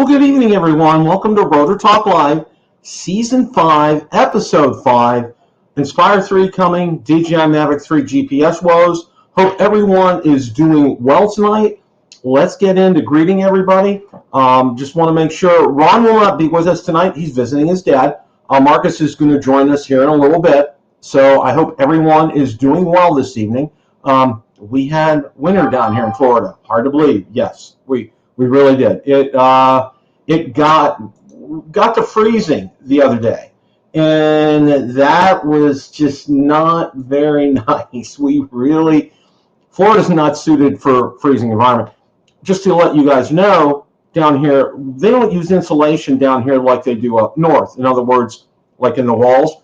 Well, good evening, everyone. Welcome to Rotor Talk Live, Season 5, Episode 5, Inspire 3 coming, DJI Mavic 3 GPS Woes. Hope everyone is doing well tonight. Let's get into greeting everybody. Just want to make sure Ron will not be with us tonight. He's visiting his dad. Marcus is going to join us here in a little bit. So I hope everyone is doing well this evening. We had winter down here in Florida. Hard to believe. Yes, we really did. It got to freezing the other day, and that was just not very nice. Florida's not suited for freezing environment. Just to let you guys know, down here, they don't use insulation down here like they do up north. In other words, like in the walls.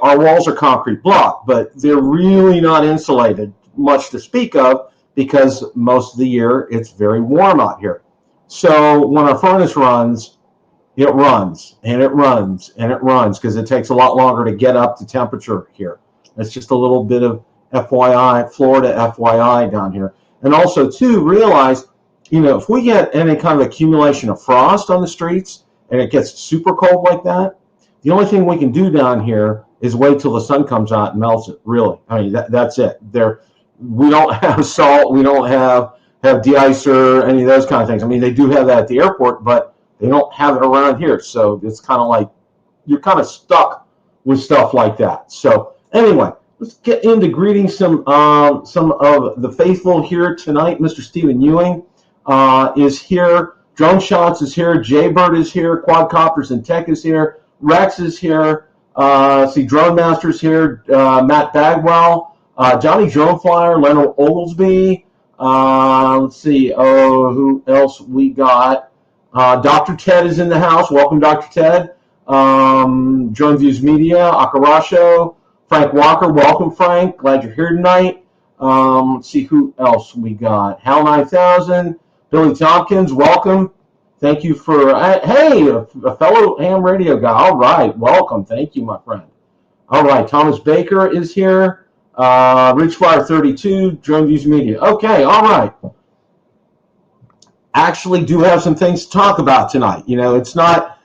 Our walls are concrete block, but they're really not insulated much to speak of because most of the year it's very warm out here. So when our furnace runs, it runs and it runs and it runs because it takes a lot longer to get up to temperature here. That's just a little bit of FYI, Florida FYI down here. And also, too, realize, if we get any kind of accumulation of frost on the streets and it gets super cold like that, the only thing we can do down here is wait till the sun comes out and melts it, really. I mean, that's it. We don't have salt. We don't have de-icer, any of those kind of things. I mean, they do have that at the airport, but they don't have it around here. So it's kind of like you're kind of stuck with stuff like that. So anyway, let's get into greeting some of the faithful here tonight. Mr. Stephen Ewing is here. Drone Shots is here. Jaybird is here. Quadcopters and Tech is here. Rex is here. See, Drone Master's here. Matt Bagwell. Johnny Drone Flyer. Leonard Oglesby. Let's see. Oh, who else we got? Dr. Ted is in the house. Welcome, Dr. Ted. Drone Views Media. Akarasho. Frank Walker. Welcome, Frank. Glad you're here tonight. Let's see who else we got. Hal 9000. Billy Tompkins. Welcome. Thank you for, hey, a fellow ham radio guy. All right. Welcome. Thank you, my friend. All right. Thomas Baker is here. Ridgefire 32, Drone Views Media. Okay, all right. Actually do have some things to talk about tonight. It's not,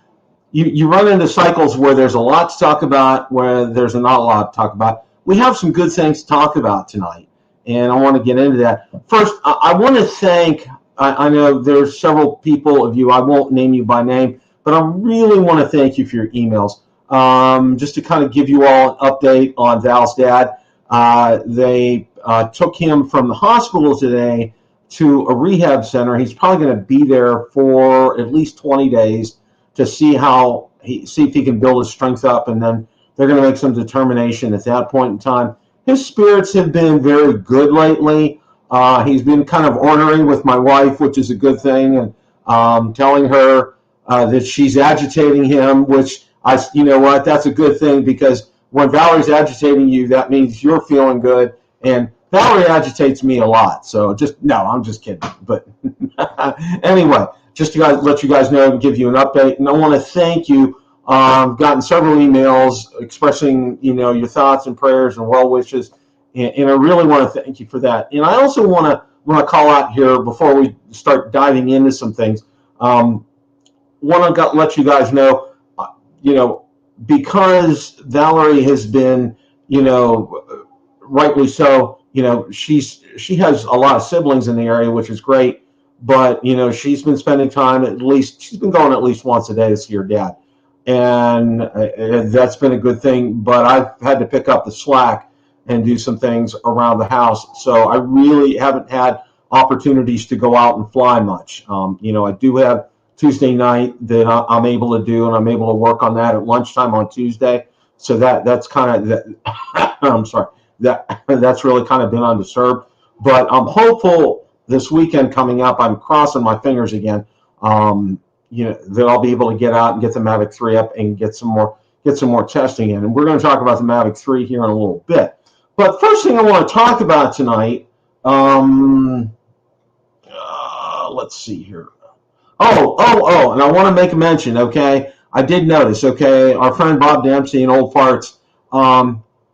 you run into cycles where there's a lot to talk about, where there's not a lot to talk about. We have some good things to talk about tonight, and I want to get into that. First, I want to thank, I know there's several people of you, I won't name you by name, but I really want to thank you for your emails. Just to kind of give you all an update on Val's dad. They took him from the hospital today to a rehab center. He's probably going to be there for at least 20 days to see if he can build his strength up, and then they're going to make some determination at that point in time. His spirits have been very good lately. He's been kind of ornery with my wife, which is a good thing, and telling her that she's agitating him, which you know what, that's a good thing, because when Valerie's agitating you, that means you're feeling good. And Valerie agitates me a lot. So I'm just kidding. But anyway, just to let you guys know and give you an update. And I want to thank you. I've gotten several emails expressing, your thoughts and prayers and well wishes. And I really want to thank you for that. And I also want to call out here before we start diving into some things. Want to let you guys know, because Valerie has been, rightly so, she has a lot of siblings in the area, which is great. But, she's been spending time she's been going at least once a day to see her dad. And that's been a good thing. But I've had to pick up the slack and do some things around the house. So I really haven't had opportunities to go out and fly much. I do have Tuesday night that I'm able to do, and I'm able to work on that at lunchtime on Tuesday. So that's kind of I'm sorry, that's really kind of been undisturbed. But I'm hopeful this weekend coming up. I'm crossing my fingers again. That I'll be able to get out and get the Mavic 3 up and get some more testing in. And we're going to talk about the Mavic 3 here in a little bit. But first thing I want to talk about tonight, let's see here. Oh, and I want to make a mention, okay? I did notice, okay, our friend Bob Dempsey in Old Farts,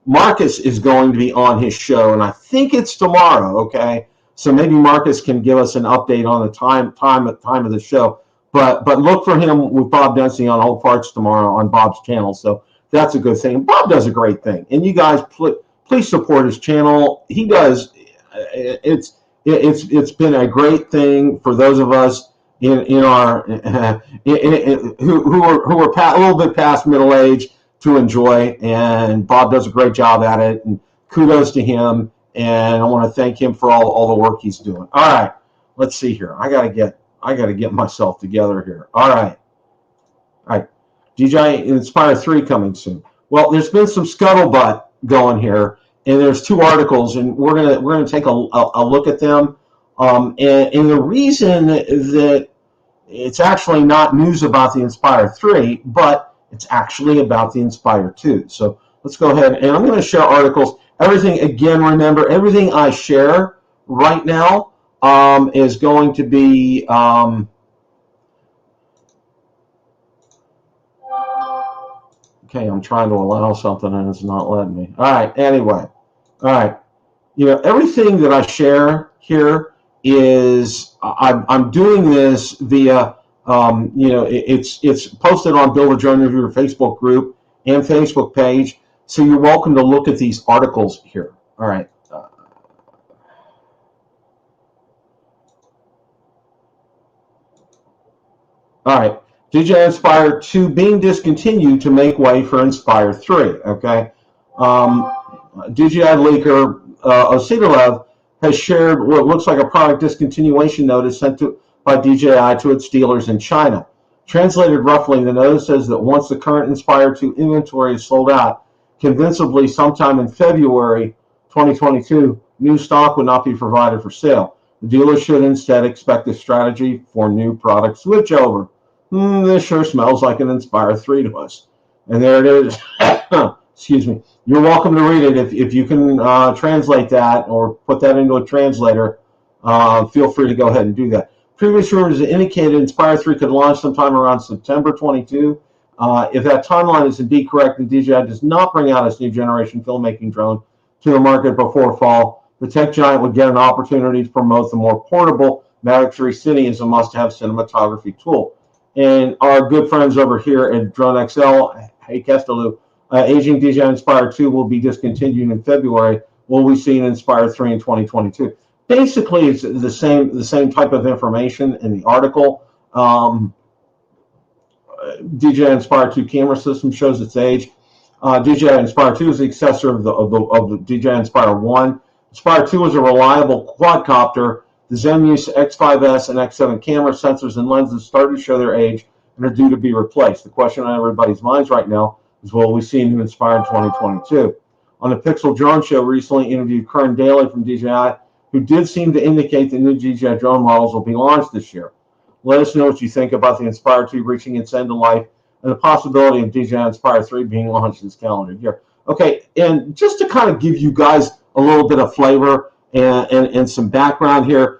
Marcus is going to be on his show, and I think it's tomorrow, okay? So maybe Marcus can give us an update on the time of the show. but look for him with Bob Dempsey on Old Farts tomorrow on Bob's channel. So that's a good thing. Bob does a great thing, and you guys please support his channel. He does. It's been a great thing for those of us in our who are a little bit past middle age to enjoy, and Bob does a great job at it, and kudos to him, and I want to thank him for all the work he's doing. All right, let's see here. I gotta get myself together here. All right, DJI Inspire 3 coming soon. Well, there's been some scuttlebutt going here, and there's 2 articles, and we're gonna take a look at them. And the reason that it's actually not news about the Inspire 3, but it's actually about the Inspire 2. So let's go ahead, and I'm going to share articles. Everything, again, remember, everything I share right now is going to be okay, I'm trying to allow something, and it's not letting me. All right, anyway. All right. Everything that I share here is I'm doing this via it's posted on Build a Drone Reviewer Facebook group and Facebook page, so you're welcome to look at these articles here. All right. All right. DJI Inspire 2 being discontinued to make way for Inspire 3. Okay. DJI leaker Osiderlev has shared what looks like a product discontinuation notice sent by DJI to its dealers in China. Translated roughly, the notice says that once the current Inspire 2 inventory is sold out, convincingly sometime in February 2022, new stock would not be provided for sale. The dealers should instead expect a strategy for new product switchover. This sure smells like an Inspire 3 to us. And there it is. Excuse me. You're welcome to read it if you can translate that or put that into a translator. Feel free to go ahead and do that. Previous rumors indicated Inspire 3 could launch sometime around September 22. If that timeline is indeed correct, and DJI does not bring out its new generation filmmaking drone to the market before fall, the tech giant would get an opportunity to promote the more portable Mavic 3 Cine as a must-have cinematography tool. And our good friends over here at Drone XL, hey Kestelou, aging DJI Inspire 2 will be discontinued in February. Will we see an Inspire 3 in 2022? Basically, it's the same type of information in the article. DJI Inspire 2 camera system shows its age. DJI Inspire 2 is the successor of the DJI Inspire 1. Inspire 2 is a reliable quadcopter. The Zenmuse X5S and X7 camera sensors and lenses started to show their age and are due to be replaced. The question on everybody's minds right now is, will we see a new Inspire in 2022? On the Pixel Drone Show, recently interviewed Kern Daly from DJI, who did seem to indicate the new DJI drone models will be launched this year. Let us know what you think about the Inspire 2 reaching its end of life and the possibility of DJI Inspire 3 being launched this calendar year. Okay, and just to kind of give you guys a little bit of flavor and some background here,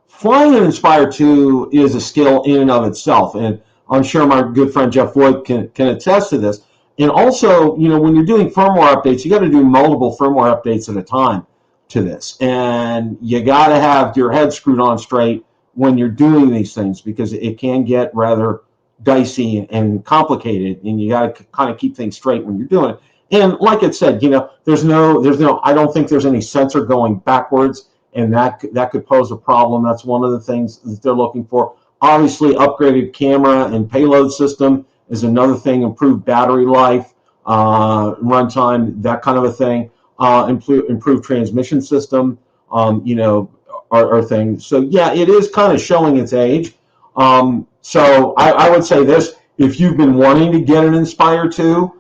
flying an Inspire 2 is a skill in and of itself, and I'm sure my good friend Jeff Voigt can attest to this. And also, when you're doing firmware updates, you got to do multiple firmware updates at a time to this, and you got to have your head screwed on straight when you're doing these things, because it can get rather dicey and complicated, and you got to kind of keep things straight when you're doing it. And like it said, there's no, I don't think there's any sensor going backwards, and that could pose a problem. That's one of the things that they're looking for. Obviously, upgraded camera and payload system is another thing. Improved battery life, runtime, that kind of a thing. Improved transmission system, are things. So yeah, it is kind of showing its age. So I would say this: if you've been wanting to get an Inspire 2,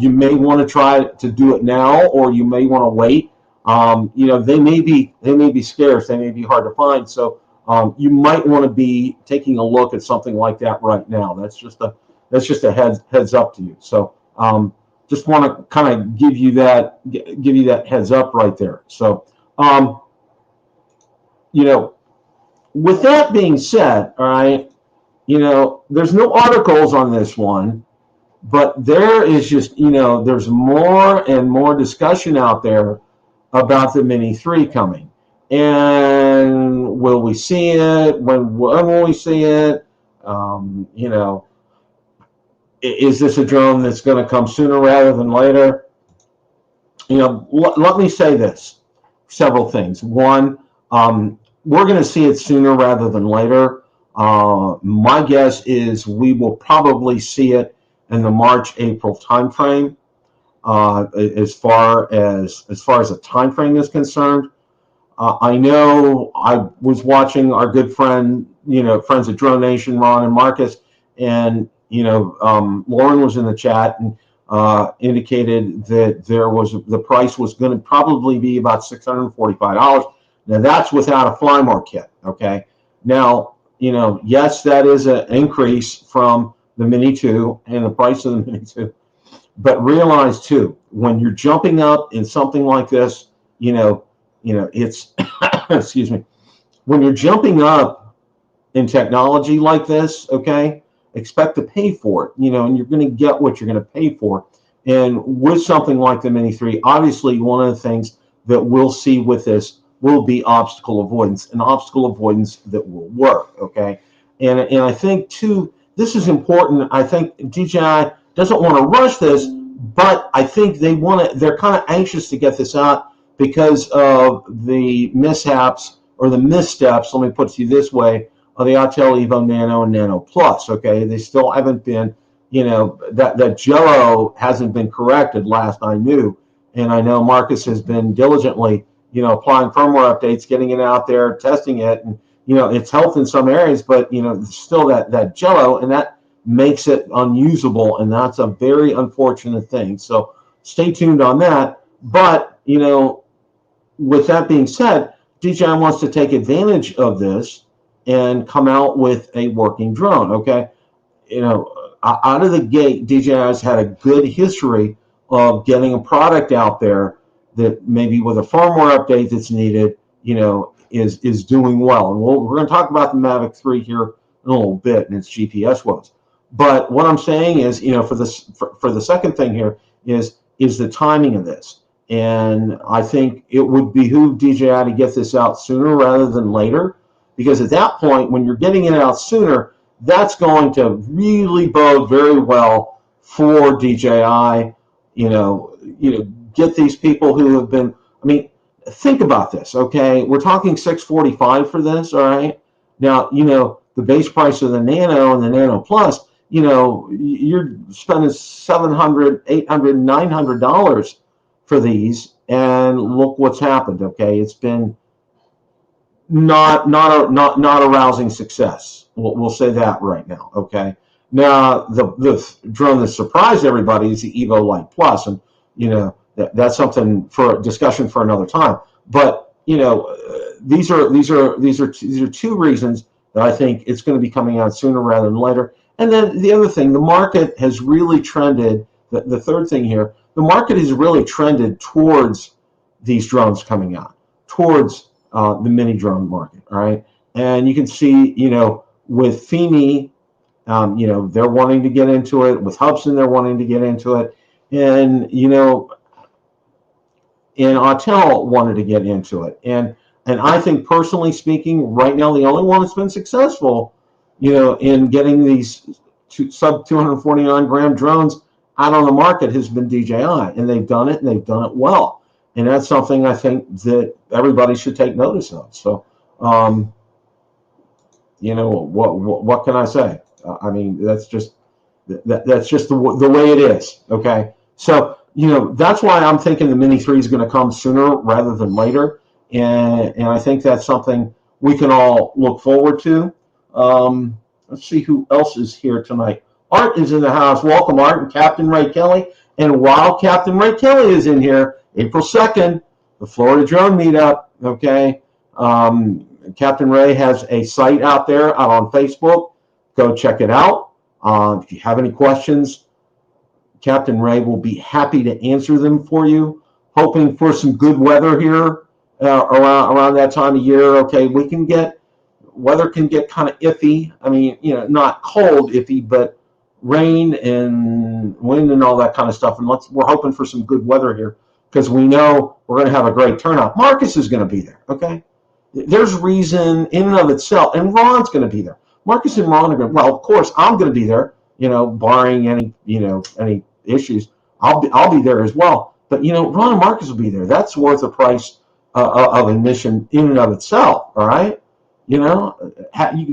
you may want to try to do it now, or you may want to wait. They may be scarce, they may be hard to find. So you might want to be taking a look at something like that right now. That's just a heads up to you. So just want to kind of give you that heads up right there. So with that being said, all right, there's no articles on this one, but there is just, there's more and more discussion out there about the Mini 3 coming. And will we see it? When will we see it? You know, is this a drone that's going to come sooner rather than later? You know, let me say this, several things. One, we're going to see it sooner rather than later. My guess is we will probably see it in the March-April timeframe. As far as a time frame is concerned, I know I was watching our good friend, you know, friends at Drone Nation, Ron and Marcus, and you know, Lauren was in the chat and indicated that the price was going to probably be about $645. Now that's without a Firmware kit. Okay. Now, you know, yes, that is an increase from the Mini 2 and the price of the Mini 2. But realize too, when you're jumping up in something like this, you know, it's excuse me, when you're jumping up in technology like this, okay, expect to pay for it, you know, and you're going to get what you're going to pay for. And with something like the Mini 3, obviously one of the things that we'll see with this will be obstacle avoidance, and obstacle avoidance that will work, okay? And I think too, this is important. I think DJI doesn't want to rush this, but I think they're kind of anxious to get this out because of the mishaps or the missteps, let me put it to you this way, of the Autel Evo Nano and Nano Plus, okay? They still haven't been, you know, that jello hasn't been corrected last I knew. And I know Marcus has been diligently, you know, applying firmware updates, getting it out there, testing it, and, you know, it's helped in some areas, but, you know, still that jello, and that makes it unusable, and that's a very unfortunate thing. So stay tuned on that. But, you know, with that being said, DJI wants to take advantage of this and come out with a working drone, okay? You know, out of the gate, DJI has had a good history of getting a product out there that maybe with a firmware update that's needed, you know, is doing well. And we're going to talk about the Mavic 3 here in a little bit and its GPS Woes. But what I'm saying is, you know, for the second thing here is the timing of this. And I think it would behoove DJI to get this out sooner rather than later, because at that point, when you're getting it out sooner, that's going to really bode very well for DJI. You know, get these people who have been. I mean, think about this. Okay, we're talking $645 for this. All right. Now, you know, the base price of the Nano and the Nano Plus, you know, you're spending $700, $800, $900 for these, and look what's happened. Okay, it's been not a rousing success. We'll say that right now. Okay. Now the drone that surprised everybody is the Evo Light Plus, and you know that's something for discussion for another time. But you know these are two reasons that I think it's going to be coming out sooner rather than later. And then the other thing, the market has really trended. The third thing here, the market has really trended towards these drones coming out, towards the mini drone market. All right, and you can see, you know, with FIMI. You know, they're wanting to get into it. With Hubson, they're wanting to get into it. And, you know, and Autel wanted to get into it. And I think, personally speaking, right now, the only one that's been successful, you know, in getting these sub 249 gram drones out on the market has been DJI. And they've done it, and they've done it well. And that's something I think that everybody should take notice of. So, you know, what can I say? I mean, that's just the way it is. Okay, so you know that's why I'm thinking the Mini 3 is going to come sooner rather than later, and I think that's something we can all look forward to. Let's see who else is here tonight. Art is in the house. Welcome, Art, and Captain Ray Kelly. And while Captain Ray Kelly is in here, April 2nd, the Florida Drone Meetup. Okay, Captain Ray has a site out there out on Facebook. Go check it out. If you have any questions, Captain Ray will be happy to answer them for you. Hoping for some good weather here around that time of year. Okay, weather can get kind of iffy. I mean, you know, not cold iffy, but rain and wind and all that kind of stuff. And we're hoping for some good weather here because we know we're going to have a great turnout. Marcus is going to be there. Okay, there's reason in and of itself, and Ron's going to be there. Marcus and Ron are going to, well, of course, I'm going to be there, barring any issues. I'll be there as well. But, Ron and Marcus will be there. That's worth the price of admission in and of itself, all right? You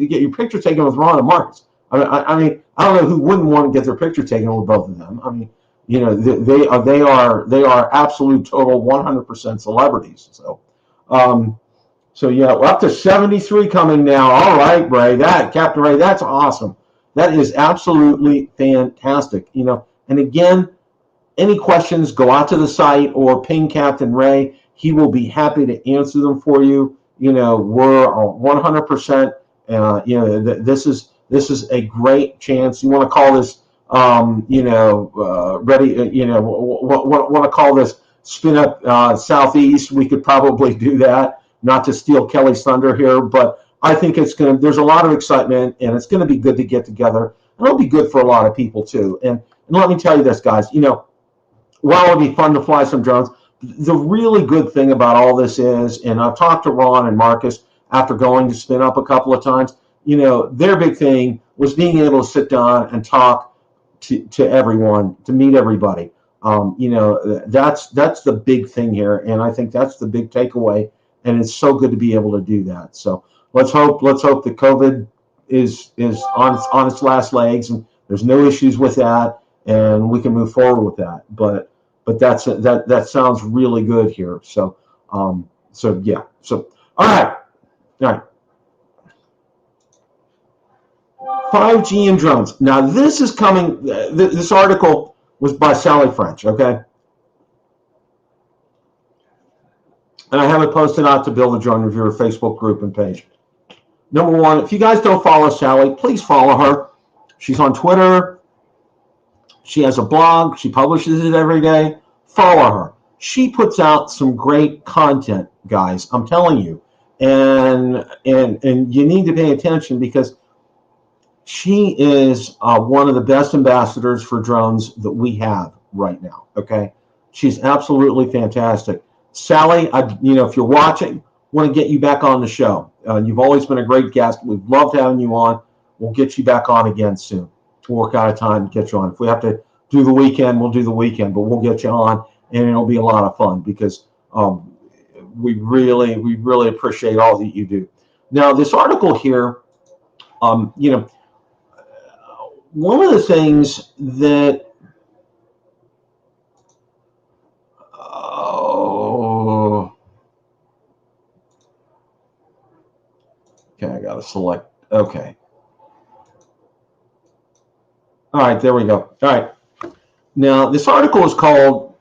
get your picture taken with Ron and Marcus. I mean, I don't know who wouldn't want to get their picture taken with both of them. I mean, they are absolute total 100% celebrities. So yeah, we're up to 73 coming now. All right, Ray, Captain Ray, that's awesome. That is absolutely fantastic. And again, any questions, go out to the site or ping Captain Ray. He will be happy to answer them for you. We're 100%. This is a great chance. You want to call this, ready. Want to call this spin up southeast? We could probably do that. Not to steal Kelly's thunder here, but I think there's a lot of excitement, and it's going to be good to get together. And it'll be good for a lot of people too. And let me tell you this, guys. While it'll be fun to fly some drones, the really good thing about all this is, and I've talked to Ron and Marcus after going to spin up a couple of times, their big thing was being able to sit down and talk to everyone, to meet everybody. That's the big thing here, and I think that's the big takeaway. And it's so good to be able to do that. So let's hope that COVID is on its last legs, and there's no issues with that, and we can move forward with that. But that sounds really good here. So yeah. So all right. 5G and drones. Now this is coming. This article was by Sally French. Okay. And I have it posted out to Build a Drone Reviewer Facebook group and page. Number one, if you guys don't follow Sally, please follow her. She's on Twitter. She has a blog. She publishes it every day. Follow her. She puts out some great content, guys. I'm telling you. And you need to pay attention because she is one of the best ambassadors for drones that we have right now. Okay. She's absolutely fantastic. Sally, if you're watching, want to get you back on the show. You've always been a great guest. We've loved having you on. We'll get you back on again soon. We'll work out a time to get you on. If we have to do the weekend, we'll do the weekend, but we'll get you on, and it'll be a lot of fun because we really appreciate all that you do. Now, this article here, one of the things that okay, I got to select. Okay. All right, there we go. All right. Now, this article is called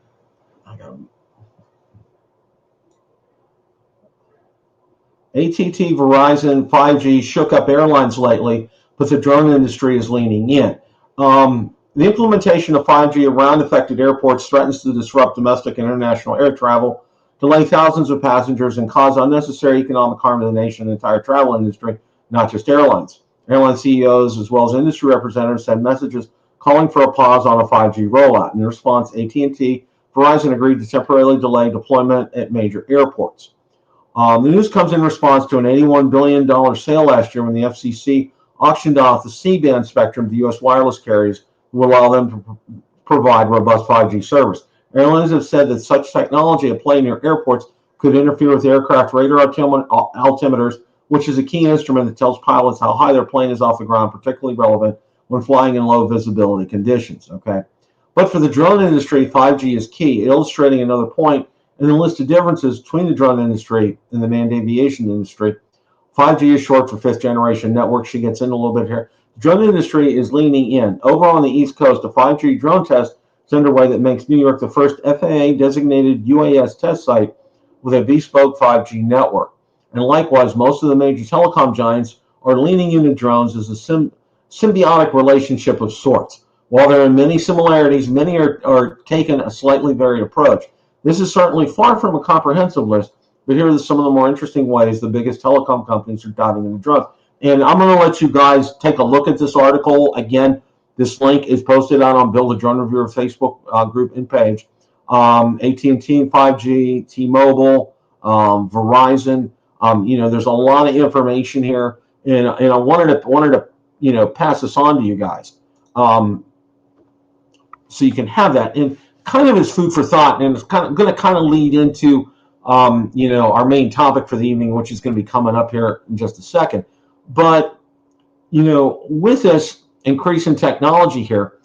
AT&T Verizon 5G shook up airlines lately, but the drone industry is leaning in. The implementation of 5G around affected airports threatens to disrupt domestic and international air travel, delay thousands of passengers, and cause unnecessary economic harm to the nation and the entire travel industry, not just airlines. Airline CEOs as well as industry representatives sent messages calling for a pause on a 5G rollout. In response, AT&T Verizon agreed to temporarily delay deployment at major airports. The news comes in response to an $81 billion sale last year when the FCC auctioned off the C-band spectrum to U.S. wireless carriers who allow them to provide robust 5G service. Airlines have said that such technology at play near airports could interfere with aircraft radar altimeters, which is a key instrument that tells pilots how high their plane is off the ground, particularly relevant when flying in low visibility conditions. Okay, but for the drone industry, 5G is key, illustrating another point in the list of differences between the drone industry and the manned aviation industry. 5G is short for fifth generation network. She gets in a little bit here. The drone industry is leaning in. Over on the East Coast, a 5G drone test is underway that makes New York the first FAA-designated UAS test site with a bespoke 5G network. And likewise, most of the major telecom giants are leaning into drones as a symbiotic relationship of sorts. While there are many similarities, many are taking a slightly varied approach. This is certainly far from a comprehensive list, but here are some of the more interesting ways the biggest telecom companies are diving into drones. And I'm going to let you guys take a look at this article. Again, this link is posted out on Build a Drone Reviewer Facebook group and page. AT&T 5G, T-Mobile, Verizon. There's a lot of information here, and I wanted to pass this on to you guys, so you can have that, and kind of as food for thought, and it's going to lead into our main topic for the evening, which is going to be coming up here in just a second. But with this increase in technology here,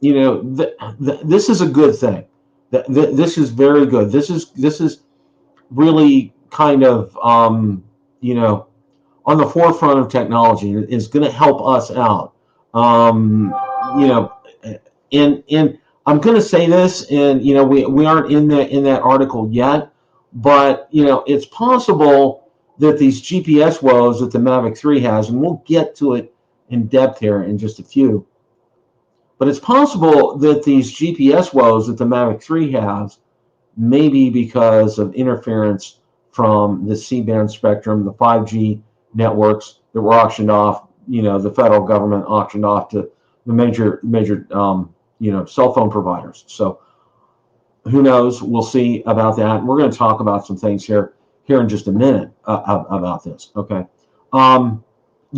this is a good thing. This is very good. This is really kind of on the forefront of technology. It's going to help us out. And I'm going to say this, and we aren't in that article yet, but it's possible that these GPS woes that the Mavic 3 has, and we'll get to it in depth here in just a few, but it's possible that these GPS woes that the Mavic 3 has may be because of interference from the C-band spectrum, the 5G networks that were auctioned off, the federal government auctioned off to the major cell phone providers. So who knows? We'll see about that. We're going to talk about some things here in just a minute about this. Okay. I don't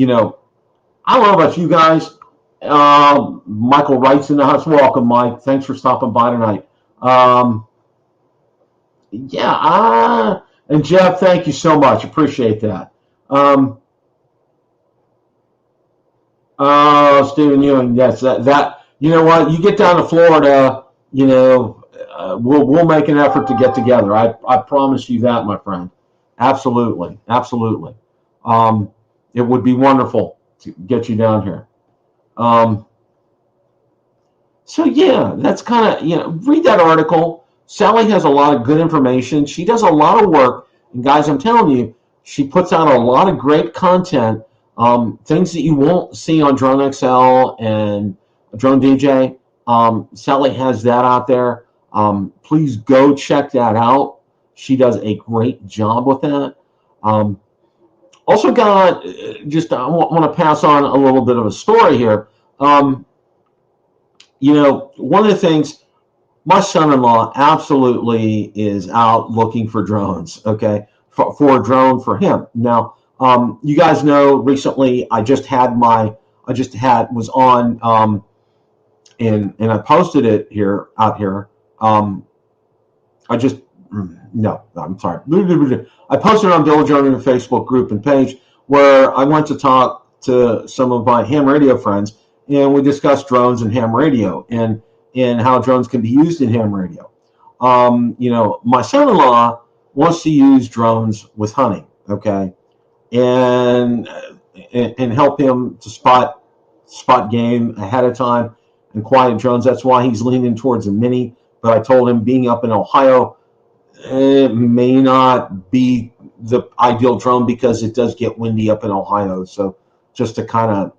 know about you guys. Michael writes in the house. Welcome, Mike. Thanks for stopping by tonight. And Jeff, thank you so much. Appreciate that. Stephen Ewing, yes, that you know what? You get down to Florida, we'll make an effort to get together. I promise you that, my friend. Absolutely. It would be wonderful to get you down here. So yeah, that's kind of, read that article. Sally has a lot of good information. She does a lot of work, and guys, I'm telling you, she puts out a lot of great content, things that you won't see on Drone XL and Drone DJ. Sally has that out there. Please go check that out. She does a great job with that. Also got, I want to pass on a little bit of a story here. One of the things, my son-in-law absolutely is out looking for drones, okay, for a drone for him. Now, you guys know recently I was on, and I posted it out here. I'm sorry. I posted it on Drone in the Facebook group and page where I went to talk to some of my ham radio friends, and we discussed drones and ham radio and how drones can be used in ham radio. My son-in-law wants to use drones with hunting, okay, and help him to spot game ahead of time and quiet drones. That's why he's leaning towards a Mini. But I told him, being up in Ohio, it may not be the ideal drone because it does get windy up in Ohio. So just to kind of,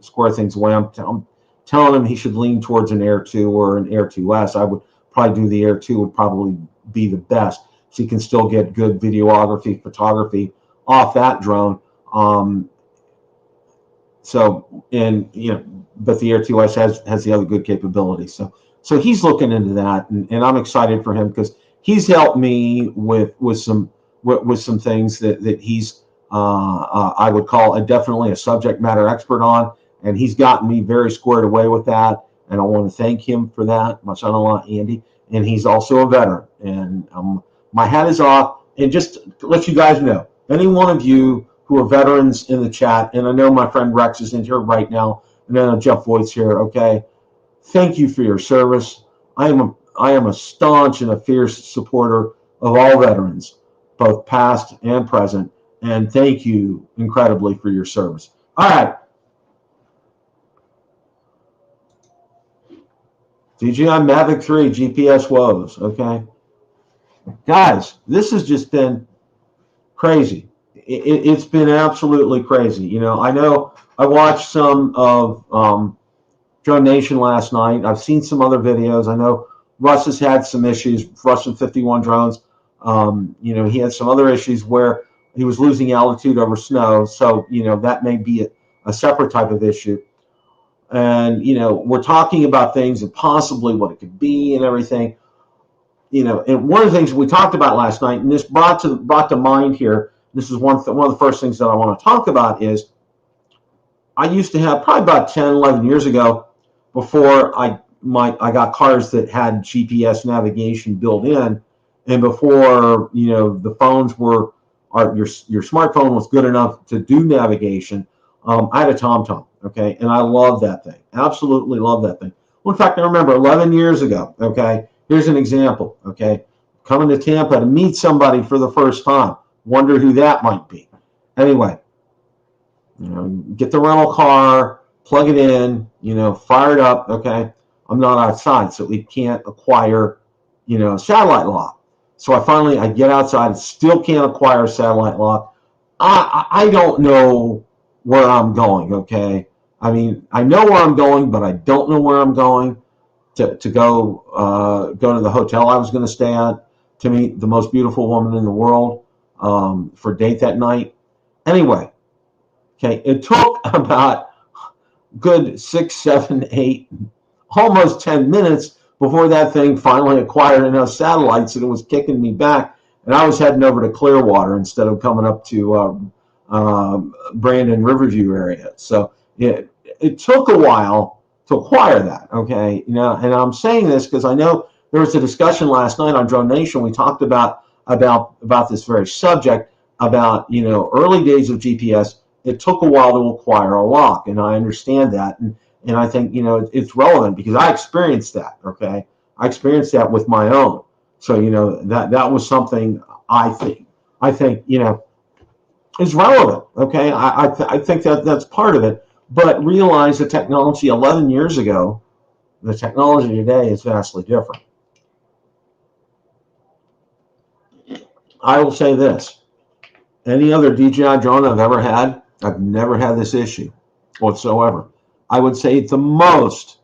square things away, I'm telling him he should lean towards an Air 2 or an Air 2S. I would probably do the Air 2 would probably be the best. So you can still get good videography, photography off that drone. But the Air 2S has the other good capabilities. So he's looking into that, and I'm excited for him because he's helped me with some things that he's I would call definitely a subject matter expert on, and he's gotten me very squared away with that, and I want to thank him for that, my son-in-law Andy, and he's also a veteran, and my hat is off. And just to let you guys know, any one of you who are veterans in the chat, and I know my friend Rex is in here right now, and then Jeff Voigt's here, okay? Thank you for your service. I am a staunch and a fierce supporter of all veterans, both past and present, and thank you incredibly for your service. All right. DJI Mavic 3 GPS woes, okay? Guys, this has just been crazy. It's been absolutely crazy. I know I watched some of Drone Nation last night. I've seen some other videos. I know Russ has had some issues, Russ and 51 Drones. He had some other issues where he was losing altitude over snow. So, that may be a separate type of issue. And, we're talking about things and possibly what it could be and everything. and one of the things we talked about last night, and this brought to mind here, this is one of the first things that I want to talk about is I used to have probably about 10, 11 years ago, before I got cars that had GPS navigation built in, and before the phones were, your smartphone was good enough to do navigation. I had a TomTom, okay, and I love that thing, absolutely love that thing. Well, in fact, I remember 11 years ago, okay, here's an example, okay, coming to Tampa to meet somebody for the first time, wonder who that might be. Anyway, get the rental car, plug it in, fire it up, okay. I'm not outside, so we can't acquire, satellite lock. So I get outside, still can't acquire satellite lock. I don't know where I'm going, okay. I mean, I know where I'm going, but I don't know where I'm going to go to the hotel I was going to stay at to meet the most beautiful woman in the world for date that night. Anyway, okay, it took about good 6, 7, 8, almost 10 minutes before that thing finally acquired enough satellites and it was kicking me back, and I was heading over to Clearwater instead of coming up to Brandon Riverview area. So it took a while to acquire that, okay. And I'm saying this because I know there was a discussion last night on Drone Nation. We talked about this very subject, about early days of GPS. It took a while to acquire a lock, and I understand that, and I think it's relevant because I experienced that. Okay, I experienced that with my own. So that was something I think is relevant. Okay, I think that's part of it. But realize the technology 11 years ago, the technology today is vastly different. I will say this: any other DJI drone I've ever had, I've never had this issue whatsoever. I would say at the most,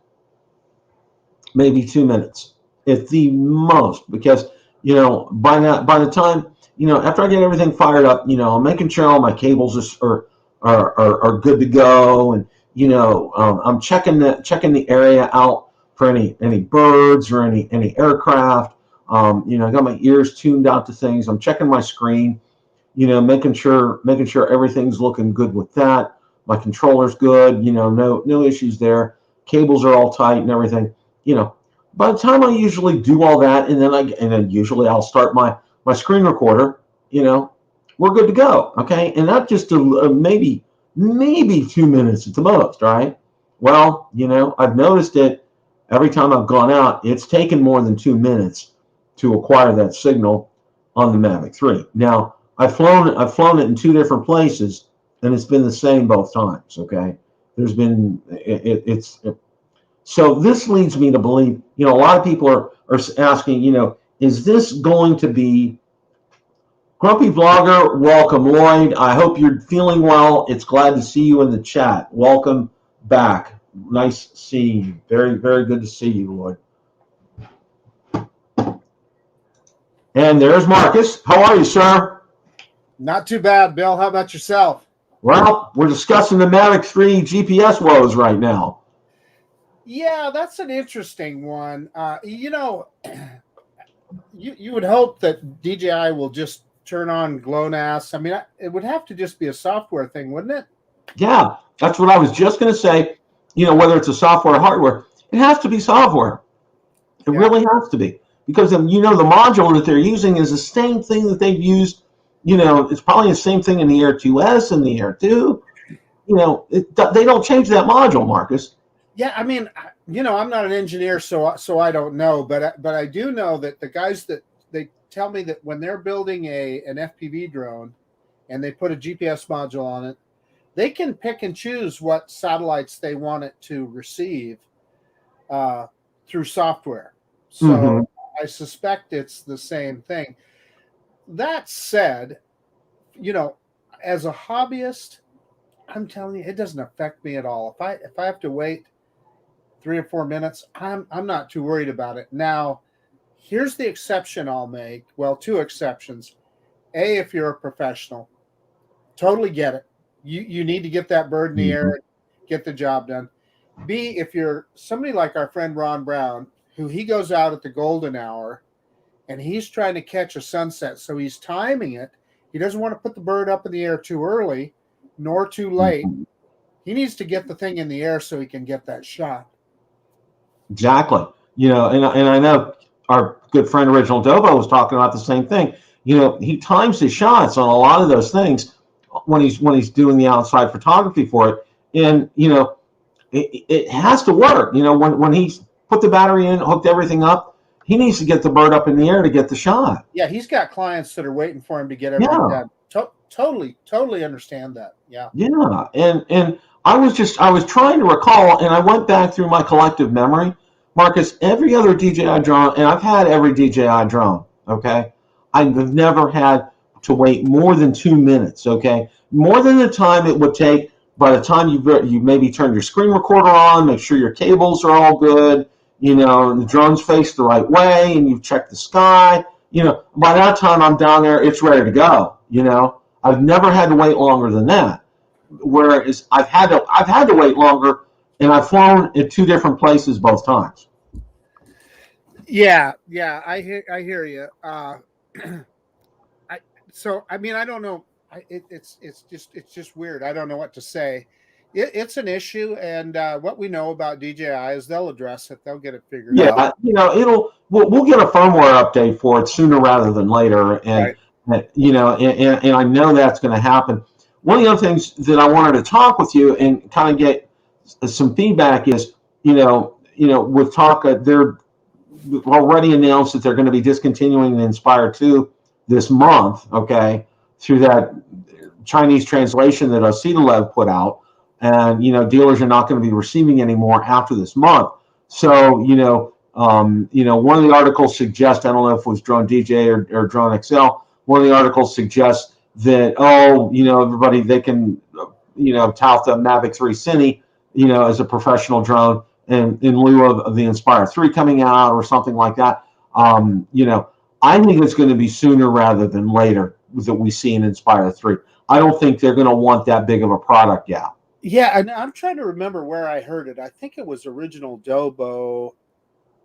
maybe 2 minutes. At the most, because by the time after I get everything fired up, I'm making sure all my cables are good to go, and I'm checking the area out for any birds or any aircraft. I got my ears tuned out to things. I'm checking my screen, making sure everything's looking good with that. My controller's good, no issues there. Cables are all tight and everything. By the time I usually do all that, and then usually I'll start my screen recorder, we're good to go. Okay, and that just maybe 2 minutes at the most, right? Well, I've noticed it every time I've gone out. It's taken more than 2 minutes to acquire that signal on the Mavic 3. Now, I've flown it in 2 different places, and it's been the same both times. Okay, there's been so this leads me to believe, a lot of people are asking, is this going to be Grumpy Vlogger? Welcome, Lloyd. I hope you're feeling well. It's glad to see you in the chat. Welcome back. Nice seeing you. Very, very good to see you, Lloyd. And there's Marcus. How are you, sir? Not too bad, Bill. How about yourself? Well, we're discussing the Mavic 3 GPS woes right now. Yeah, that's an interesting one. You would hope that DJI will just turn on GLONASS. I mean, it would have to just be a software thing, wouldn't it? Yeah, that's what I was just going to say. Whether it's a software or hardware, it has to be software. It really has to be, because the module that they're using is the same thing that they've used. It's probably the same thing in the Air 2S and the Air 2. They don't change that module, Marcus. Yeah, I mean, I'm not an engineer, so I don't know, but I do know that the guys that they tell me that when they're building an FPV drone and they put a GPS module on it, they can pick and choose what satellites they want it to receive through software. So I suspect it's the same thing. That said, as a hobbyist, I'm telling you, it doesn't affect me at all. If I have to wait 3 or 4 minutes, I'm not too worried about it. Now, here's the exception I'll make. Well, 2 exceptions. A, if you're a professional, totally get it. You need to get that bird in the air, get the job done. B, if you're somebody like our friend Ron Brown, who he goes out at the golden hour and he's trying to catch a sunset. So he's timing it. He doesn't want to put the bird up in the air too early nor too late. He needs to get the thing in the air so he can get that shot. Exactly. And I know our good friend Original Dobo was talking about the same thing. He times his shots on a lot of those things when he's doing the outside photography for it. And, it has to work. When he's put the battery in, hooked everything up, he needs to get the bird up in the air to get the shot. Yeah, he's got clients that are waiting for him to get everything done. Totally understand that. Yeah. Yeah. And I was trying to recall, and I went back through my collective memory, Marcus, every other DJI drone, and I've had every DJI drone, okay? I've never had to wait more than 2 minutes, okay? More than the time it would take by the time you maybe turn your screen recorder on, make sure your cables are all good, and the drone's faced the right way, and you've checked the sky. By that time I'm down there, it's ready to go, I've never had to wait longer than that. Whereas I've had to wait longer, and I've flown at 2 different places both times. Yeah, I hear you. I don't know. It's just weird. I don't know what to say. It's an issue, and what we know about DJI is they'll address it. They'll get it figured out. Yeah, we'll get a firmware update for it sooner rather than later, and right. And I know that's going to happen. One of the other things that I wanted to talk with you and kind of get some feedback is, with Talk, they're already announced that they're going to be discontinuing the Inspire 2 this month, okay, through that Chinese translation that Ositalev put out. And, dealers are not going to be receiving anymore after this month. So, one of the articles suggests, I don't know if it was Drone DJ or Drone XL, one of the articles suggests that, everybody, they can, tout the Mavic 3 Cine, as a professional drone, and in lieu of the Inspire 3 coming out or something like that. I think it's going to be sooner rather than later that we see an Inspire 3. I don't think they're going to want that big of a product gap. Yeah, and I'm trying to remember where I heard it. I think it was Original Dobo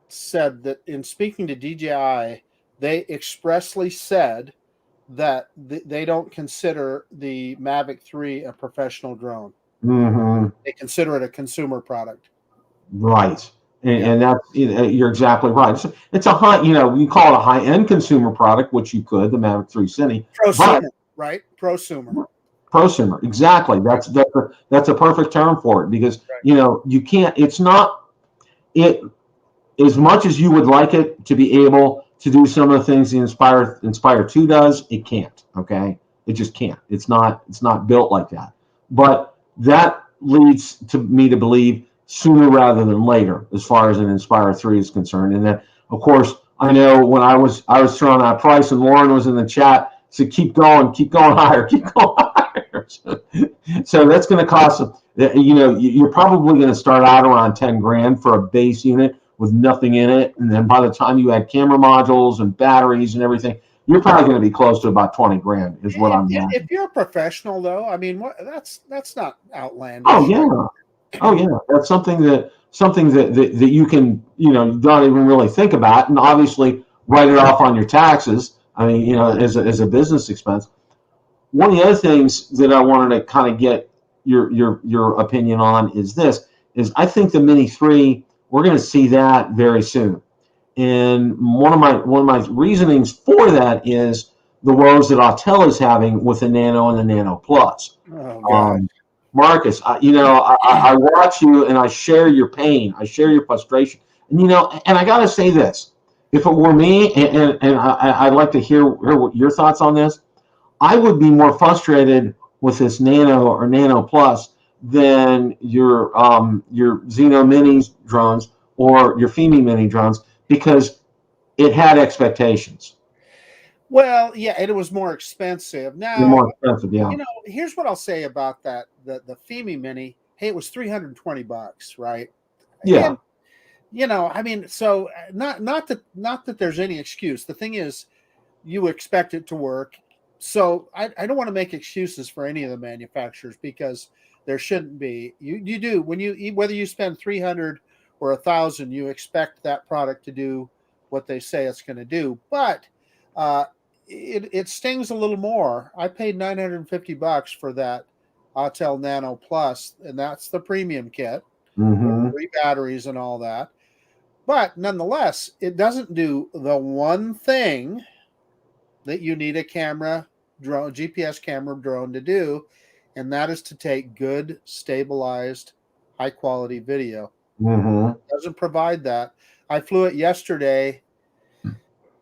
said that in speaking to DJI, they expressly said that they don't consider the Mavic 3 a professional drone. Mm-hmm. They consider it a consumer product. Right. And that's, you're exactly right. It's a high, you call it a high-end consumer product, which you could, the Mavic 3 Cine. Prosumer, right? Prosumer. Prosumer, exactly. That's a perfect term for it, because you can't. It's not it as much as you would like it to be able to do some of the things the Inspire 2 does. It can't. Okay, it just can't. It's not built like that. But that leads to me to believe sooner rather than later, as far as an Inspire 3 is concerned. And then, of course, I know when I was throwing that price, and Lauren was in the chat, said, keep going higher, keep going higher. So that's going to cost, you're probably going to start out around 10 grand for a base unit with nothing in it. And then by the time you add camera modules and batteries and everything, you're probably going to be close to about 20 grand is what I'm at. If you're a professional, though, I mean, that's not outlandish. Oh yeah. That's something that you can, don't even really think about, and obviously write it off on your taxes. I mean, as a business expense. One of the other things that I wanted to kind of get your opinion on is I think the Mini 3, we're going to see that very soon. And one of my reasonings for that is the woes that Autel is having with the Nano and the Nano Plus. Oh, God. Marcus, I watch you and I share your pain. I share your frustration. And, and I got to say this. If it were me, and I'd like to hear what your thoughts on this, I would be more frustrated with this Nano or Nano Plus than your Xeno Mini drones or your FIMI Mini drones, because it had expectations. Well, yeah, and it was more expensive. Now, more expensive, yeah. Here's what I'll say about that: the FIMI Mini. Hey, it was $320, right? Yeah. And, I mean, so not that there's any excuse. The thing is, you expect it to work. So I don't want to make excuses for any of the manufacturers, because there shouldn't be. You do, whether you spend $300 or $1,000, you expect that product to do what they say it's going to do. But it stings a little more. I paid $950 for that Autel Nano Plus, and that's the premium kit, with 3 batteries and all that. But nonetheless, it doesn't do the one thing that you need a GPS camera drone to do, and that is to take good, stabilized, high-quality video. It doesn't provide that. I flew it yesterday.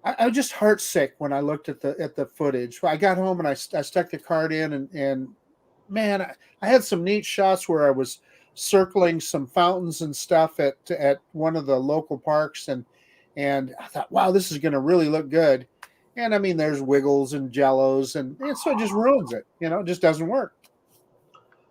I was just heartsick when I looked at the footage. I got home and I stuck the card in, and man, I had some neat shots where I was circling some fountains and stuff at one of the local parks, and I thought, wow, this is going to really look good. And I mean, there's wiggles and jellos, and so it just ruins it. It just doesn't work.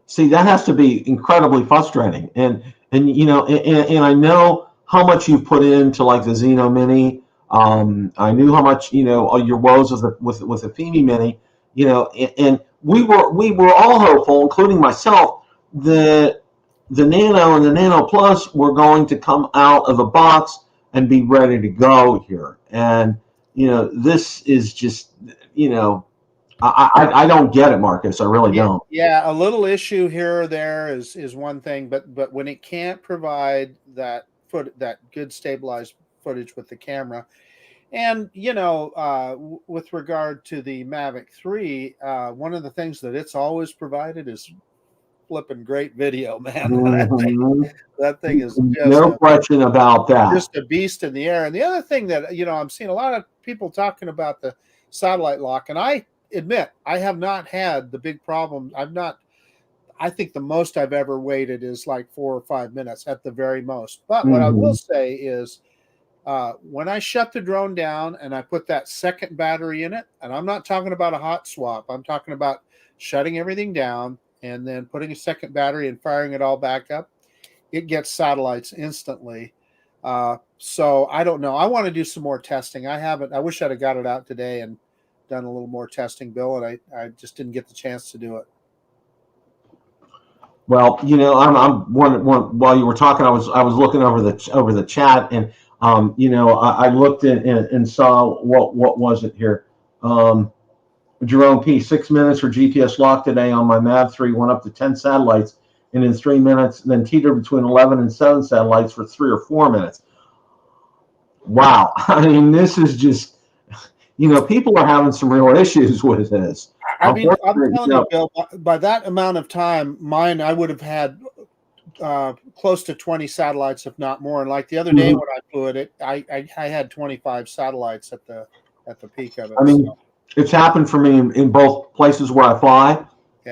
See, that has to be incredibly frustrating, and I know how much you've put into like the Xeno Mini. I knew how much your woes with the FIMI Mini. And we were all hopeful, including myself, that the Nano and the Nano Plus were going to come out of the box and be ready to go here. And, this is just, I don't get it, Marcus. I really don't. Yeah, a little issue here or there is one thing, but when it can't provide that good stabilized footage with the camera, and with regard to the Mavic 3, one of the things that it's always provided is flipping great video, man. That thing is just no question about that. Just a beast in the air. And the other thing that I'm seeing a lot of people talking about the satellite lock, and I admit I have not had the big problem. I think the most I've ever waited is like 4 or 5 minutes at the very most. But what I will say is, when I shut the drone down and I put that second battery in it, and I'm not talking about a hot swap, I'm talking about shutting everything down and then putting a second battery and firing it all back up, it gets satellites instantly. So I don't know. I want to do some more testing. I haven't. I wish I'd have got it out today and done a little more testing, Bill, and I just didn't get the chance to do it. Well, I'm while you were talking, I was looking over the chat, and I looked and saw what was it here. Jerome P. 6 minutes for GPS lock today on my Mav 3 went up to 10 satellites, and in 3 minutes, then teetered between 11 and 7 satellites for 3 or 4 minutes. Wow, I mean, this is just, people are having some real issues with this. I mean, I'm telling you, Bill, by that amount of time, mine, I would have had close to 20 satellites, if not more. And like the other day when I flew it, I had 25 satellites at the peak of it. I mean, it's happened for me in both places where I fly,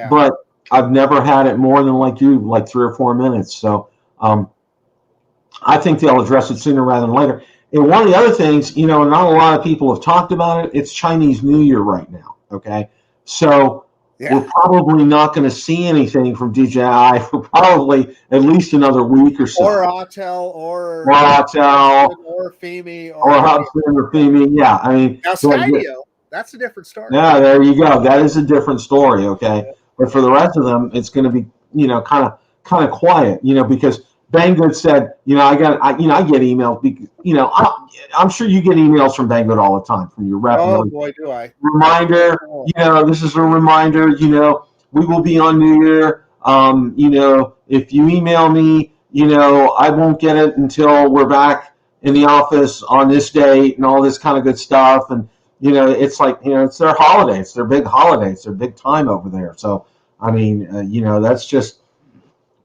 but I've never had it more than like 3 or 4 minutes. So I think they'll address it sooner rather than later. And one of the other things, not a lot of people have talked about it. It's Chinese New Year right now. Okay. So we're probably not going to see anything from DJI for probably at least another week or so. Or Autel, or FIMI, or Hudson or FIMI. Yeah, I mean, now Skydio, that's a different story. Yeah, there you go. That is a different story. Okay, but for the rest of them, it's going to be kind of quiet. Because Banggood said, I get emails. I'm sure you get emails from Banggood all the time from your rep. Oh boy, do I! Reminder, this is a reminder. We will be on New Year. If you email me, I won't get it until we're back in the office on this date and all this kind of good stuff. And it's like it's their holiday. It's their big holiday. It's their big time over there. So I mean, that's just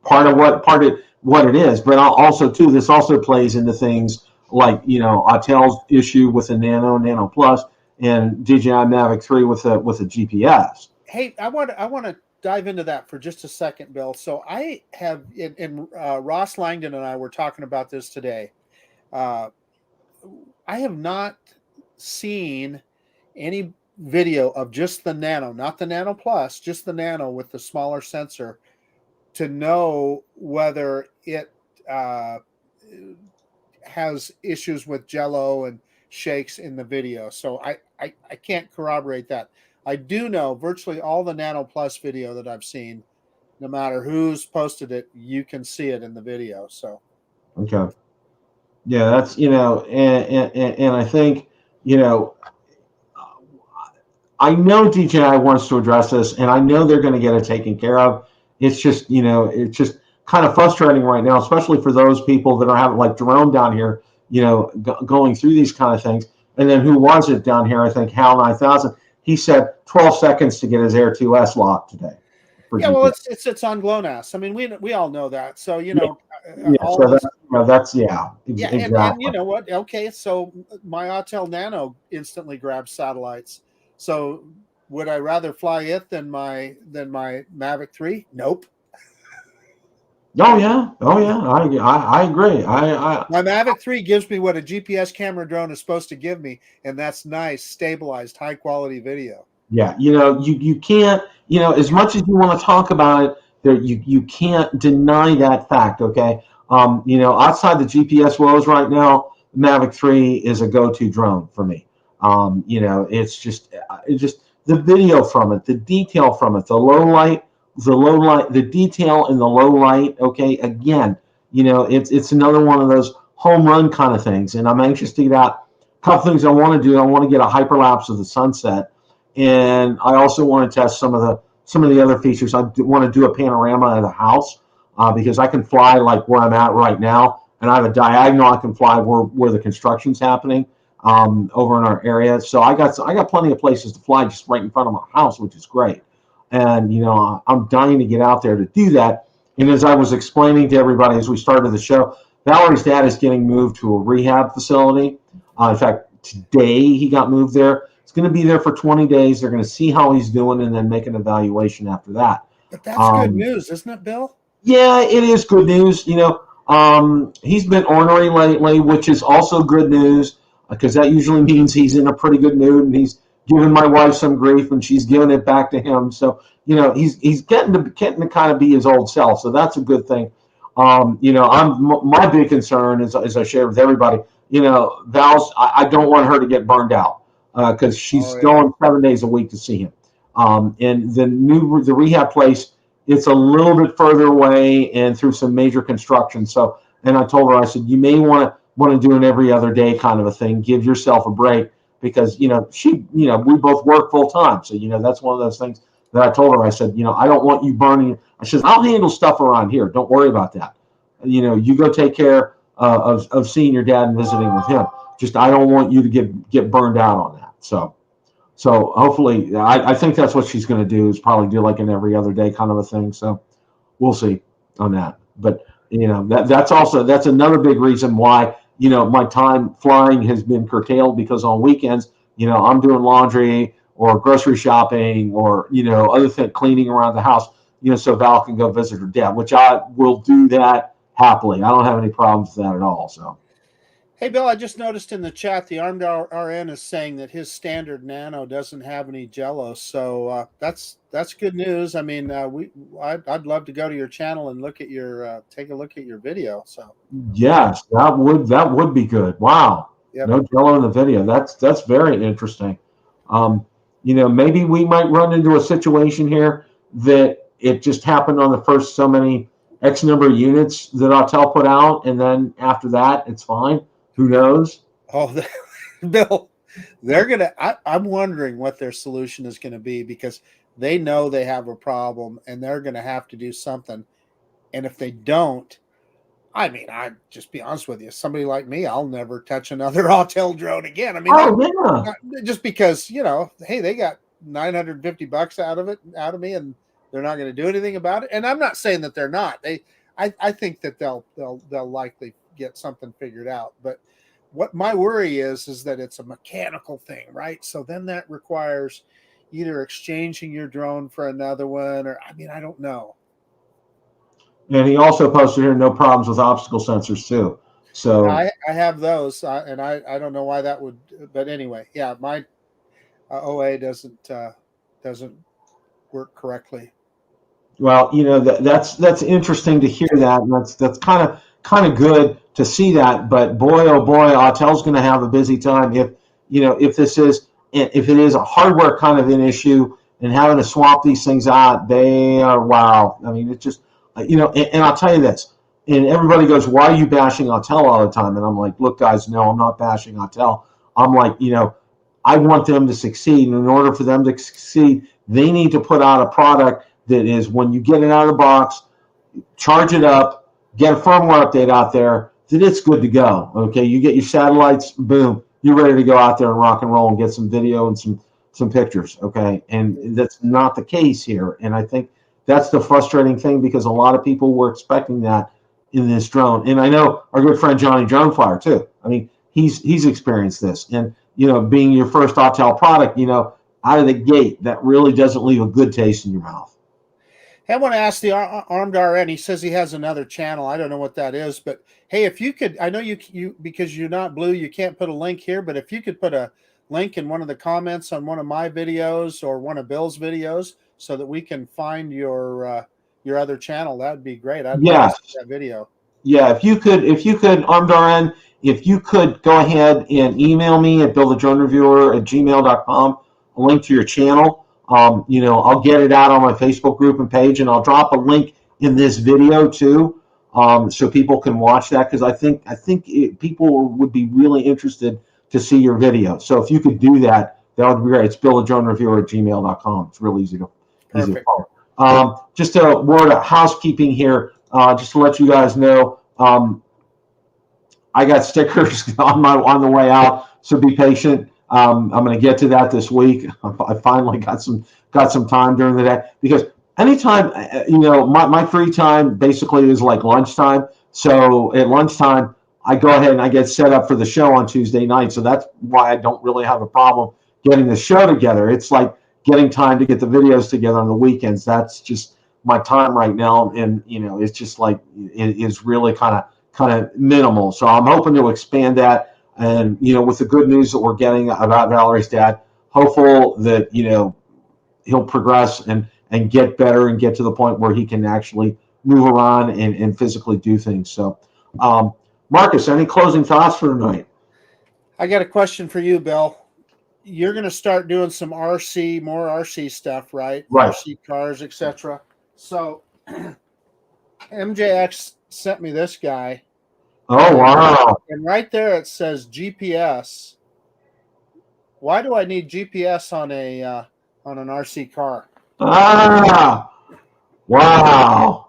part of what it is. But also too, this also plays into things like Autel's issue with the Nano Plus, and DJI Mavic 3 with a GPS. Hey, I want to dive into that for just a second, Bill. So I have, and Ross Langdon and I were talking about this today. I have not seen any video of just the Nano, not the Nano Plus, just the Nano with the smaller sensor, to know whether it has issues with jello and shakes in the video. So I can't corroborate that. I do know virtually all the Nano Plus video that I've seen, no matter who's posted it, you can see it in the video. So okay. Yeah, that's, and I think, you know, I know DJI wants to address this, and I know they're going to get it taken care of. It's just, it's just kind of frustrating right now, especially for those people that are having, like Jerome down here, going through these kind of things. And then who was it down here? I think Hal 9000. He said 12 seconds to get his Air 2S locked today. Yeah, well, it's on GLONASS. I mean, we all know that. So all so this. that's Yeah, exactly. and you know what? Okay, so my Autel Nano instantly grabs satellites. So would I rather fly it than my Mavic 3? Nope. Oh yeah, I agree. My Mavic 3 gives me what a GPS camera drone is supposed to give me, and that's nice, stabilized, high quality video. Yeah, you can't, as much as you want to talk about it, there you can't deny that fact. Okay, outside the GPS woes right now, Mavic 3 is a go-to drone for me. It's just the video from it, the detail from it, the low light, the detail in the low light. Okay, again, it's another one of those home run kind of things, and I'm anxious to get out. A couple things I want to do. I want to get a hyperlapse of the sunset, and I also want to test some of the other features. I want to do a panorama of the house because I can fly like where I'm at right now, and I have a diagonal I can fly where the construction's happening over in our area. So I got plenty of places to fly just right in front of my house, which is great. And I'm dying to get out there to do that. And as I was explaining to everybody as we started the show, Valerie's dad is getting moved to a rehab facility. In fact, today he got moved there. He's going to be there for 20 days. They're going to see how he's doing and then make an evaluation after that. But that's good news, isn't it, Bill? Yeah, it is good news. He's been ornery lately, which is also good news because that usually means he's in a pretty good mood and he's giving my wife some grief and she's giving it back to him. So, he's getting to kind of be his old self. So that's a good thing. My big concern is, as I shared with everybody, Val's, I don't want her to get burned out because she's going 7 days a week to see him. And the rehab place, it's a little bit further away and through some major construction. So, and I told her, I said, you may want to do an every other day kind of a thing. Give yourself a break because, we both work full time. So, that's one of those things that I told her. I said, I don't want you burning. I said, I'll handle stuff around here. Don't worry about that. You go take care of seeing your dad and visiting with him. Just, I don't want you to get burned out on that. So hopefully, I think that's what she's going to do is probably do like an every other day kind of a thing. So we'll see on that. But, that's another big reason why, my time flying has been curtailed because on weekends, I'm doing laundry or grocery shopping or, other things, cleaning around the house, so Val can go visit her dad, which I will do that happily. I don't have any problems with that at all. So. Hey, Bill, I just noticed in the chat the Armed RN is saying that his standard Nano doesn't have any Jello, so that's good news. I mean, I'd love to go to your channel and take a look at your video. So yes, that would be good. Wow, yep. No Jello in the video. That's very interesting. Maybe we might run into a situation here that it just happened on the first so many X number of units that Autel put out, and then after that, it's fine. Who knows? Oh, Bill, they're going to, I'm wondering what their solution is going to be because they know they have a problem and they're going to have to do something. And if they don't, I mean, I just be honest with you, somebody like me, I'll never touch another Autel drone again. I mean, just because, hey, they got $950 out of me and they're not going to do anything about it. And I'm not saying that they're not. I think that they'll likely get something figured out. But what my worry is that it's a mechanical thing, right? So then that requires either exchanging your drone for another one, or I don't know. And he also posted here no problems with obstacle sensors too. So I have those, and I don't know why that would, but anyway, yeah, my OA doesn't work correctly. Well, that's interesting to hear that, and that's kind of good to see that. But boy, oh boy, Autel's going to have a busy time if it is a hardware kind of an issue and having to swap these things out. They are wow. I mean, it's just and I'll tell you this: And everybody goes, why are you bashing Autel all the time? And I'm like, look, guys, no, I'm not bashing Autel. I'm like, I want them to succeed. And in order for them to succeed, they need to put out a product that is, when you get it out of the box, charge it up, get a firmware update out there, that it's good to go. Okay, you get your satellites, boom, you're ready to go out there and rock and roll and get some video and some pictures. Okay, and that's not the case here. And I think that's the frustrating thing, because a lot of people were expecting that in this drone. And I know our good friend Johnny Droneflyer too. I mean, he's experienced this. And being your first Autel product, out of the gate, that really doesn't leave a good taste in your mouth. Hey, I want to ask the Armed RN. He says he has another channel. I don't know what that is, but hey, if you could, I know you because you're not blue, you can't put a link here, but if you could put a link in one of the comments on one of my videos or one of Bill's videos, so that we can find your other channel, that would be great. I'd love to see that video. Yeah, if you could, Armed RN, if you could go ahead and email me at billthedronereviewer@gmail.com, a link to your channel. I'll get it out on my Facebook group and page, and I'll drop a link in this video too, so people can watch that, because I think people would be really interested to see your video. So if you could do that, that would be great. It's billthedronereviewer@gmail.com. It's real easy to follow. Just a word of housekeeping here, just to let you guys know. I got stickers on the way out, so be patient. I'm going to get to that this week. I finally got some time during the day, because anytime, my free time basically is like lunchtime. So at lunchtime, I go ahead and I get set up for the show on Tuesday night. So that's why I don't really have a problem getting the show together. It's like getting time to get the videos together on the weekends. That's just my time right now. And, it's just like, it is really kind of minimal. So I'm hoping to expand that. And, with the good news that we're getting about Valerie's dad, hopeful that, he'll progress and get better and get to the point where he can actually move around and physically do things. So, Marcus, any closing thoughts for tonight? I got a question for you, Bill. You're going to start doing some more RC stuff, right? Right. RC cars, etc. So MJX sent me this guy. Oh, wow. And right there it says GPS. Why do I need GPS on an RC car? Ah, wow.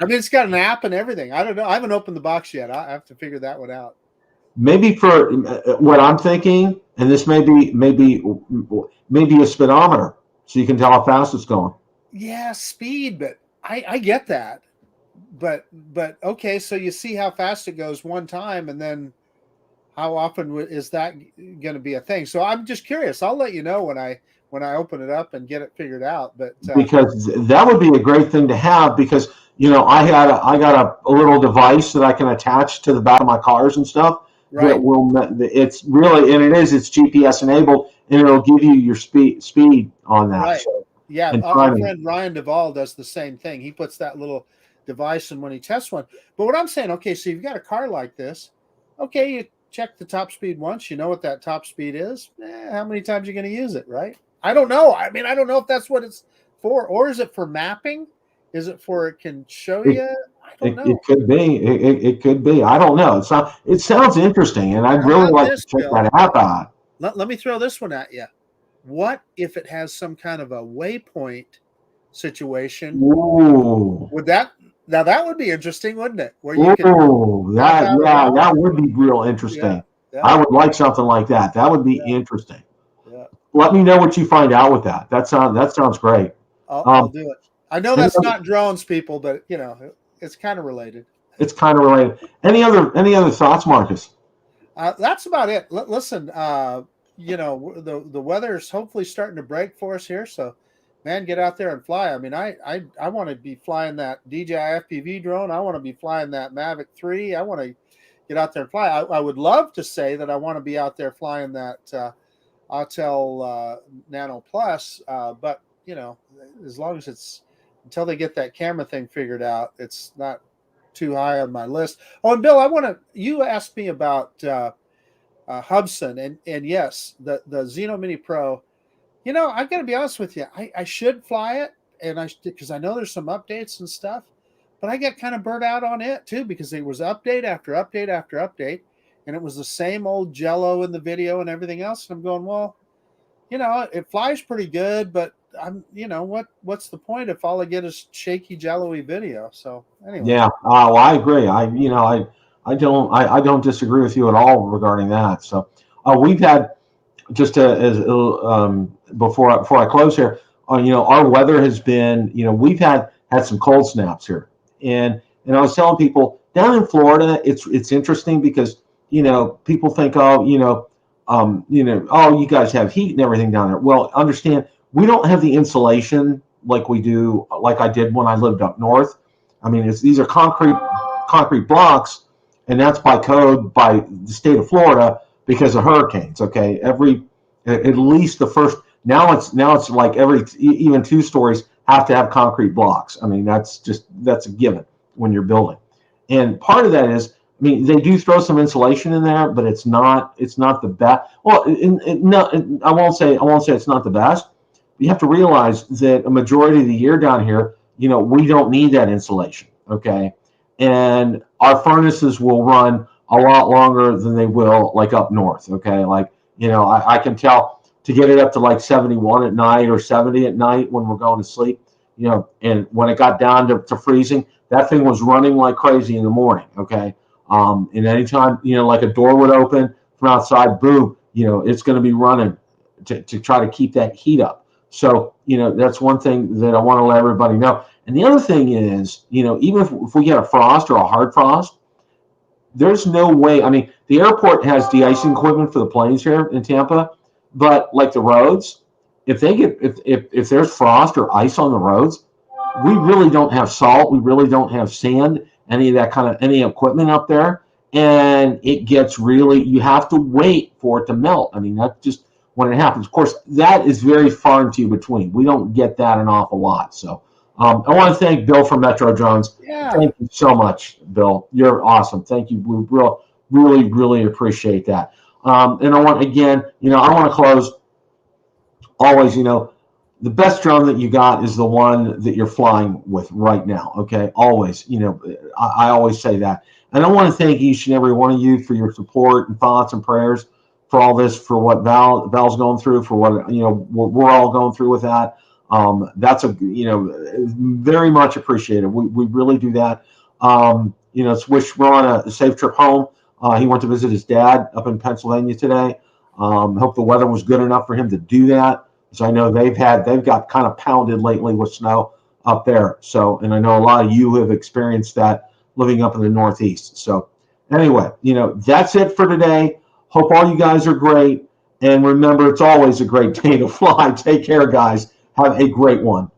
I mean, it's got an app and everything. I don't know. I haven't opened the box yet. I have to figure that one out. Maybe for what I'm thinking, and this may be a speedometer, so you can tell how fast it's going. Yeah, speed, but I get that. But okay, so you see how fast it goes one time, and then how often is that going to be a thing? So I'm just curious. I'll let you know when I open it up and get it figured out. But because that would be a great thing to have, because I got a little device that I can attach to the back of my cars and stuff. Right. That will, it's really, and it's GPS enabled, and it'll give you your speed on that. Right. So, yeah, our friend Ryan Duvall does the same thing. He puts that little device in when he tests one. But what I'm saying, okay, so you've got a car like this. Okay, you check the top speed once. You know what that top speed is. How many times are you going to use it, right? I don't know. I mean, I don't know if that's what it's for, or is it for mapping? Is it for it can show you? I don't know. It could be. It could be. I don't know. It sounds interesting, and I'd really like to check that app out. Let me throw this one at you. What if it has some kind of a waypoint situation? Ooh. That would be interesting, wouldn't it? Where you that would be real interesting. Yeah. I would like something like that. That would be interesting. Yeah. Let me know what you find out with that. That sounds great. I'll do it. I know that's not drones, people, but it's kind of related. It's kind of related. Any other thoughts, Marcus? That's about it. Listen, the weather is hopefully starting to break for us here, so man, get out there and fly. I mean, I want to be flying that DJI FPV drone. I want to be flying that Mavic 3. I want to get out there and fly. I would love to say that I want to be out there flying that Autel Nano Plus, but as long as it's until they get that camera thing figured out, it's not too high on my list. Oh, and Bill, you asked me about Hubsan, and yes, the Xeno Mini Pro. I've got to be honest with you. I should fly it, and because I know there's some updates and stuff, But I got kind of burnt out on it too, because it was update after update after update, and it was the same old jello in the video and everything else. And I'm going, well, it flies pretty good, but what's the point if all I get is shaky, jello-y video? So anyway. Yeah, well, I agree. I don't disagree with you at all regarding that. So we've had, just before I close here, our weather has been, we've had some cold snaps here, and I was telling people down in Florida, it's interesting because people think, oh, you guys have heat and everything down there. Well, understand, we don't have the insulation like I did when I lived up north. I mean, these are concrete blocks, and that's by code by the state of Florida because of hurricanes. Okay, at least the first. Now it's like even 2 stories have to have concrete blocks. I mean, that's a given when you're building. And part of that is, I mean, they do throw some insulation in there, but it's not the best. Well, no, I won't say it's not the best. You have to realize that a majority of the year down here, we don't need that insulation. Okay, and our furnaces will run a lot longer than they will like up north. Okay, like I can tell to get it up to like 71 at night or 70 at night when we're going to sleep. And when it got down to freezing, that thing was running like crazy in the morning. Okay. And anytime, like a door would open from outside, boom, it's going to be running to try to keep that heat up. So, that's one thing that I want to let everybody know. And the other thing is, even if we get a frost or a hard frost, there's no way. I mean, the airport has de-icing equipment for the planes here in Tampa, but like the roads, if there's frost or ice on the roads, we really don't have salt. We really don't have sand, any equipment up there. And it gets you have to wait for it to melt. I mean, that's just when it happens. Of course, that is very far and few between. We don't get that an awful lot. So I want to thank Bill from Metro Drones. Yeah. Thank you so much, Bill. You're awesome. Thank you. We really, really appreciate that. And I want to close always, the best drone that you got is the one that you're flying with right now. Okay. Always, I always say that. And I want to thank each and every one of you for your support and thoughts and prayers for all this, for what Val's going through, for what, we're all going through with that. That's very much appreciated. We really do that. Wish Ron a safe trip home. He went to visit his dad up in Pennsylvania today. Hope the weather was good enough for him to do that. So I know they've got kind of pounded lately with snow up there. So, and I know a lot of you have experienced that living up in the Northeast. So anyway, that's it for today. Hope all you guys are great. And remember, it's always a great day to fly. Take care, guys. Have a great one.